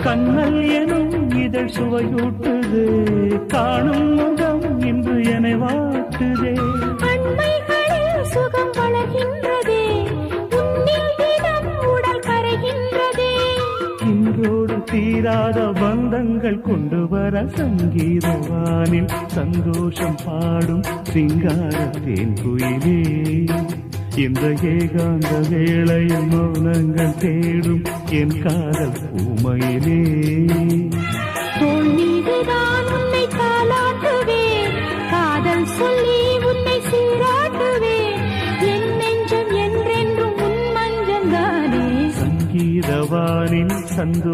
கண்ணல் எனும் இதழ் சுவையூட்டுது, காணும் முகம் இன்று என வாட்டுதே. அண்மைகளில் சுகம் வளர்கின்றதே, உன்னில் தினம் உடல் கரைகின்றதே. இன்றோடு தீராத பந்தங்கள் கொண்டு வர சங்கீதவானில் சந்தோஷம் பாடும் சிங்கார தேன் குயிலே. இந்த ஏகாந்த வேளையில் மௌனங்கள் தேடும் என் காதல் பூமையிலே. தோள் மீதுதான் உன்னை தாலாட்டுவேன், காதல் சொல்லி உன்னை சீராட்டுவேன். என் நெஞ்சம் என்றென்றும் உன் மஞ்சந்தானே. சங்கீதவானில் சந்தோ